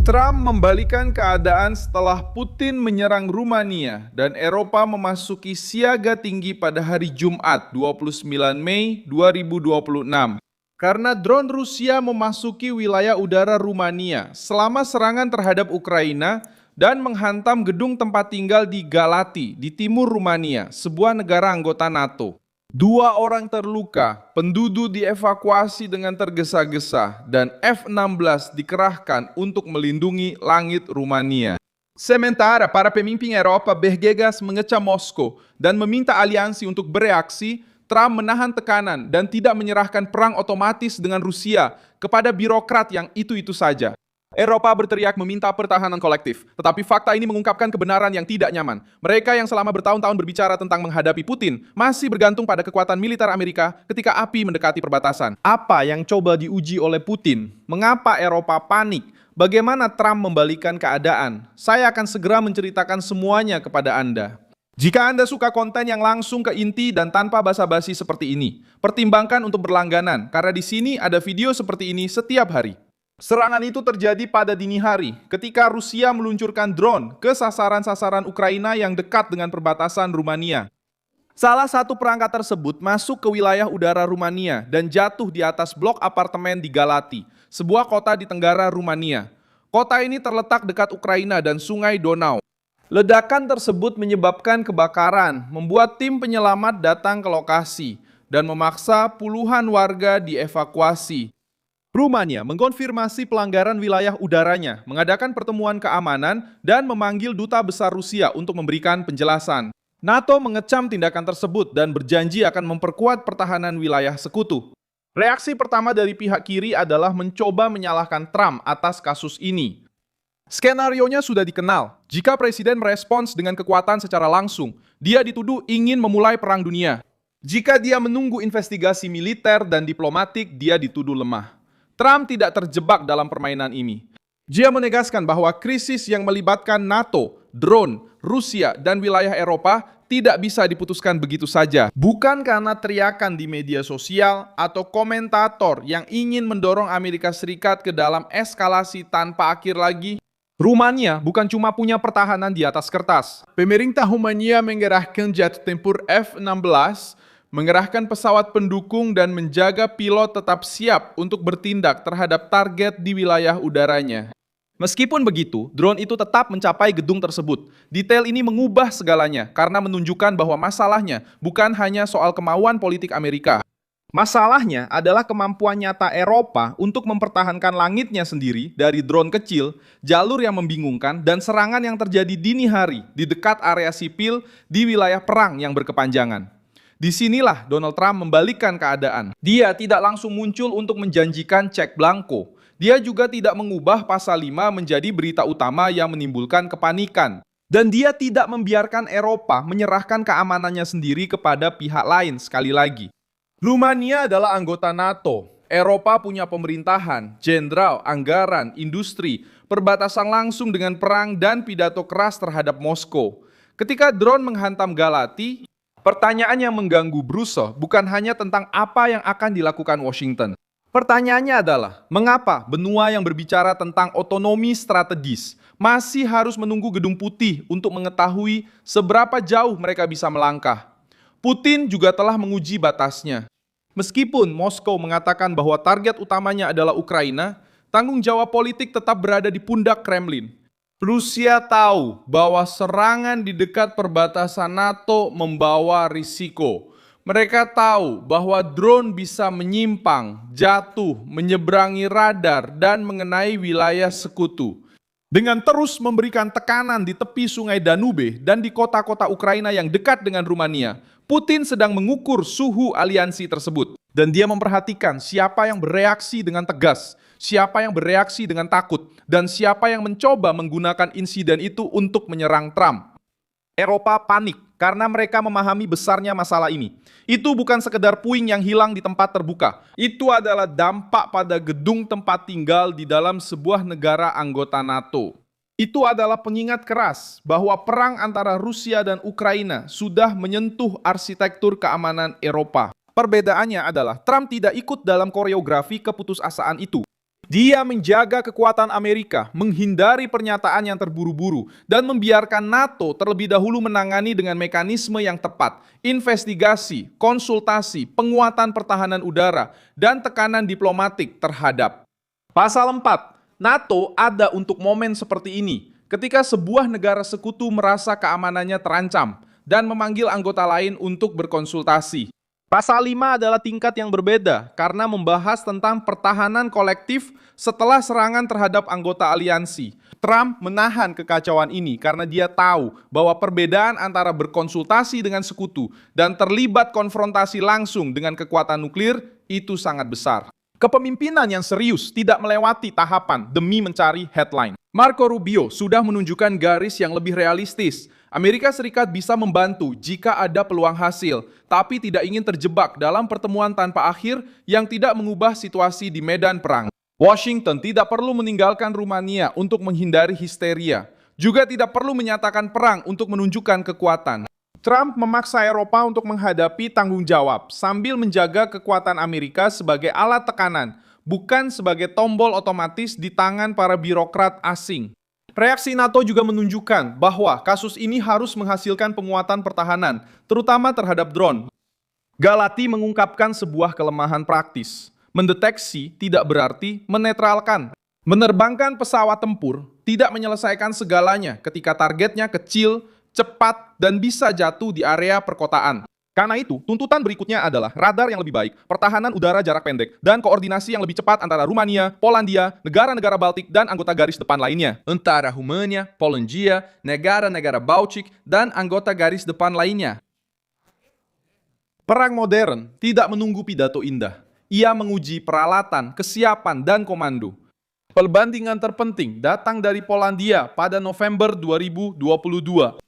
Trump membalikan keadaan setelah Putin menyerang Rumania dan Eropa memasuki siaga tinggi pada hari Jumat 29 Mei 2026. Karena drone Rusia memasuki wilayah udara Rumania selama serangan terhadap Ukraina dan menghantam gedung tempat tinggal di Galati di timur Rumania, sebuah negara anggota NATO. 2 orang terluka, penduduk dievakuasi dengan tergesa-gesa, dan F-16 dikerahkan untuk melindungi langit Rumania. Sementara para pemimpin Eropa bergegas mengecam Moskow dan meminta aliansi untuk bereaksi, Trump menahan tekanan dan tidak menyerahkan perang otomatis dengan Rusia kepada birokrat yang itu-itu saja. Eropa berteriak meminta pertahanan kolektif, tetapi fakta ini mengungkapkan kebenaran yang tidak nyaman. Mereka yang selama bertahun-tahun berbicara tentang menghadapi Putin masih bergantung pada kekuatan militer Amerika ketika api mendekati perbatasan. Apa yang coba diuji oleh Putin? Mengapa Eropa panik? Bagaimana Trump membalikan keadaan? Saya akan segera menceritakan semuanya kepada Anda. Jika Anda suka konten yang langsung ke inti dan tanpa basa-basi seperti ini, pertimbangkan untuk berlangganan, karena di sini ada video seperti ini setiap hari. Serangan itu terjadi pada dini hari ketika Rusia meluncurkan drone ke sasaran-sasaran Ukraina yang dekat dengan perbatasan Rumania. Salah satu perangkat tersebut masuk ke wilayah udara Rumania dan jatuh di atas blok apartemen di Galati, sebuah kota di tenggara Rumania. Kota ini terletak dekat Ukraina dan sungai Donau. Ledakan tersebut menyebabkan kebakaran, membuat tim penyelamat datang ke lokasi dan memaksa puluhan warga dievakuasi. Rumania mengkonfirmasi pelanggaran wilayah udaranya, mengadakan pertemuan keamanan, dan memanggil duta besar Rusia untuk memberikan penjelasan. NATO mengecam tindakan tersebut dan berjanji akan memperkuat pertahanan wilayah sekutu. Reaksi pertama dari pihak kiri adalah mencoba menyalahkan Trump atas kasus ini. Skenarionya sudah dikenal. Jika presiden merespons dengan kekuatan secara langsung, dia dituduh ingin memulai perang dunia. Jika dia menunggu investigasi militer dan diplomatik, dia dituduh lemah. Trump tidak terjebak dalam permainan ini. Dia menegaskan bahwa krisis yang melibatkan NATO, drone, Rusia, dan wilayah Eropa tidak bisa diputuskan begitu saja. Bukan karena teriakan di media sosial atau komentator yang ingin mendorong Amerika Serikat ke dalam eskalasi tanpa akhir lagi. Rumania bukan cuma punya pertahanan di atas kertas. Pemerintah Rumania mengerahkan jet tempur F-16, mengerahkan pesawat pendukung dan menjaga pilot tetap siap untuk bertindak terhadap target di wilayah udaranya. Meskipun begitu, drone itu tetap mencapai gedung tersebut. Detail ini mengubah segalanya karena menunjukkan bahwa masalahnya bukan hanya soal kemauan politik Amerika. Masalahnya adalah kemampuan nyata Eropa untuk mempertahankan langitnya sendiri dari drone kecil, jalur yang membingungkan, dan serangan yang terjadi dini hari di dekat area sipil di wilayah perang yang berkepanjangan. Disinilah Donald Trump membalikkan keadaan. Dia tidak langsung muncul untuk menjanjikan cek blanko. Dia juga tidak mengubah pasal 5 menjadi berita utama yang menimbulkan kepanikan. Dan dia tidak membiarkan Eropa menyerahkan keamanannya sendiri kepada pihak lain sekali lagi. Rumania adalah anggota NATO. Eropa punya pemerintahan, jenderal, anggaran, industri, perbatasan langsung dengan perang dan pidato keras terhadap Moskow. Ketika drone menghantam Galati, pertanyaan yang mengganggu Brussels bukan hanya tentang apa yang akan dilakukan Washington. Pertanyaannya adalah, mengapa benua yang berbicara tentang otonomi strategis masih harus menunggu Gedung Putih untuk mengetahui seberapa jauh mereka bisa melangkah? Putin juga telah menguji batasnya. Meskipun Moskow mengatakan bahwa target utamanya adalah Ukraina, tanggung jawab politik tetap berada di pundak Kremlin. Rusia tahu bahwa serangan di dekat perbatasan NATO membawa risiko. Mereka tahu bahwa drone bisa menyimpang, jatuh, menyeberangi radar, dan mengenai wilayah sekutu. Dengan terus memberikan tekanan di tepi sungai Danube dan di kota-kota Ukraina yang dekat dengan Rumania, Putin sedang mengukur suhu aliansi tersebut. Dan dia memperhatikan siapa yang bereaksi dengan tegas, siapa yang bereaksi dengan takut, dan siapa yang mencoba menggunakan insiden itu untuk menyerang Trump. Eropa panik karena mereka memahami besarnya masalah ini. Itu bukan sekedar puing yang hilang di tempat terbuka. Itu adalah dampak pada gedung tempat tinggal di dalam sebuah negara anggota NATO. Itu adalah pengingat keras bahwa perang antara Rusia dan Ukraina sudah menyentuh arsitektur keamanan Eropa. Perbedaannya adalah Trump tidak ikut dalam koreografi keputusasaan itu. Dia menjaga kekuatan Amerika, menghindari pernyataan yang terburu-buru, dan membiarkan NATO terlebih dahulu menangani dengan mekanisme yang tepat, investigasi, konsultasi, penguatan pertahanan udara, dan tekanan diplomatik terhadap. Pasal 4. NATO ada untuk momen seperti ini, ketika sebuah negara sekutu merasa keamanannya terancam dan memanggil anggota lain untuk berkonsultasi. Pasal 5 adalah tingkat yang berbeda karena membahas tentang pertahanan kolektif setelah serangan terhadap anggota aliansi. Trump menahan kekacauan ini karena dia tahu bahwa perbedaan antara berkonsultasi dengan sekutu dan terlibat konfrontasi langsung dengan kekuatan nuklir itu sangat besar. Kepemimpinan yang serius tidak melewati tahapan demi mencari headline. Marco Rubio sudah menunjukkan garis yang lebih realistis. Amerika Serikat bisa membantu jika ada peluang hasil, tapi tidak ingin terjebak dalam pertemuan tanpa akhir yang tidak mengubah situasi di medan perang. Washington tidak perlu meninggalkan Rumania untuk menghindari histeria, juga tidak perlu menyatakan perang untuk menunjukkan kekuatan. Trump memaksa Eropa untuk menghadapi tanggung jawab sambil menjaga kekuatan Amerika sebagai alat tekanan, bukan sebagai tombol otomatis di tangan para birokrat asing. Reaksi NATO juga menunjukkan bahwa kasus ini harus menghasilkan penguatan pertahanan, terutama terhadap drone. Galati mengungkapkan sebuah kelemahan praktis. Mendeteksi tidak berarti menetralkan. Menerbangkan pesawat tempur tidak menyelesaikan segalanya ketika targetnya kecil, cepat, dan bisa jatuh di area perkotaan. Karena itu, tuntutan berikutnya adalah radar yang lebih baik, pertahanan udara jarak pendek, dan koordinasi yang lebih cepat antara Rumania, Polandia, negara-negara Baltik, dan anggota garis depan lainnya. Antara Rumania, Polandia, negara-negara Baltik, dan anggota garis depan lainnya. Perang modern tidak menunggu pidato indah. Ia menguji peralatan, kesiapan, dan komando. Perbandingan terpenting datang dari Polandia pada November 2022.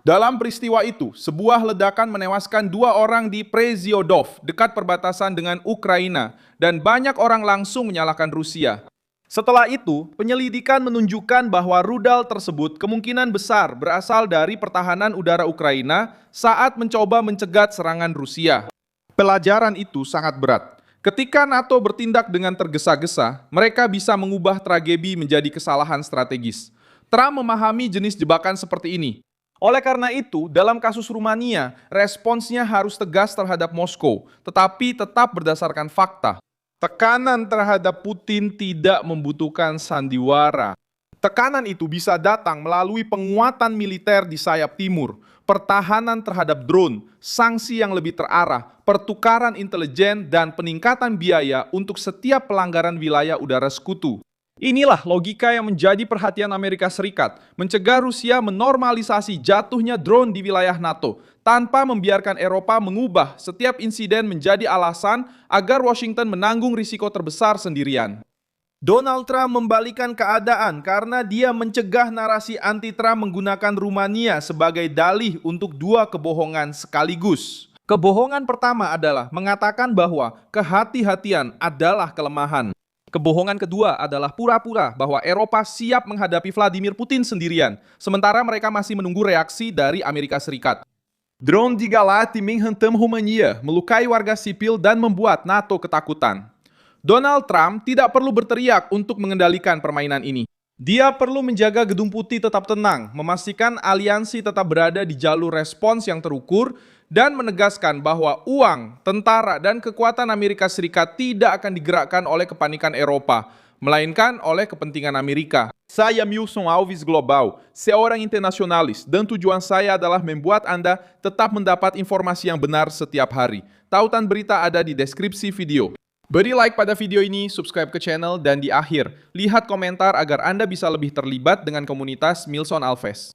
Dalam peristiwa itu, sebuah ledakan menewaskan 2 orang di Preziodov, dekat perbatasan dengan Ukraina, dan banyak orang langsung menyalahkan Rusia. Setelah itu, penyelidikan menunjukkan bahwa rudal tersebut kemungkinan besar berasal dari pertahanan udara Ukraina saat mencoba mencegat serangan Rusia. Pelajaran itu sangat berat. Ketika NATO bertindak dengan tergesa-gesa, mereka bisa mengubah tragedi menjadi kesalahan strategis. Trump memahami jenis jebakan seperti ini. Oleh karena itu, dalam kasus Rumania, responsnya harus tegas terhadap Moskow, tetapi tetap berdasarkan fakta. Tekanan terhadap Putin tidak membutuhkan sandiwara. Tekanan itu bisa datang melalui penguatan militer di sayap timur, pertahanan terhadap drone, sanksi yang lebih terarah, pertukaran intelijen, dan peningkatan biaya untuk setiap pelanggaran wilayah udara sekutu. Inilah logika yang menjadi perhatian Amerika Serikat, mencegah Rusia menormalisasi jatuhnya drone di wilayah NATO, tanpa membiarkan Eropa mengubah setiap insiden menjadi alasan agar Washington menanggung risiko terbesar sendirian. Donald Trump membalikan keadaan karena dia mencegah narasi anti-Trump menggunakan Rumania sebagai dalih untuk 2 kebohongan sekaligus. Kebohongan pertama adalah mengatakan bahwa kehati-hatian adalah kelemahan. Kebohongan kedua adalah pura-pura bahwa Eropa siap menghadapi Vladimir Putin sendirian, sementara mereka masih menunggu reaksi dari Amerika Serikat. Drone di Galati menghantam Rumania, melukai warga sipil dan membuat NATO ketakutan. Donald Trump tidak perlu berteriak untuk mengendalikan permainan ini. Dia perlu menjaga Gedung Putih tetap tenang, memastikan aliansi tetap berada di jalur respons yang terukur, dan menegaskan bahwa uang, tentara, dan kekuatan Amerika Serikat tidak akan digerakkan oleh kepanikan Eropa, melainkan oleh kepentingan Amerika. Saya Milson Alves Global, seorang internasionalis, dan tujuan saya adalah membuat Anda tetap mendapat informasi yang benar setiap hari. Tautan berita ada di deskripsi video. Beri like pada video ini, subscribe ke channel, dan di akhir, lihat komentar agar Anda bisa lebih terlibat dengan komunitas Milson Alves.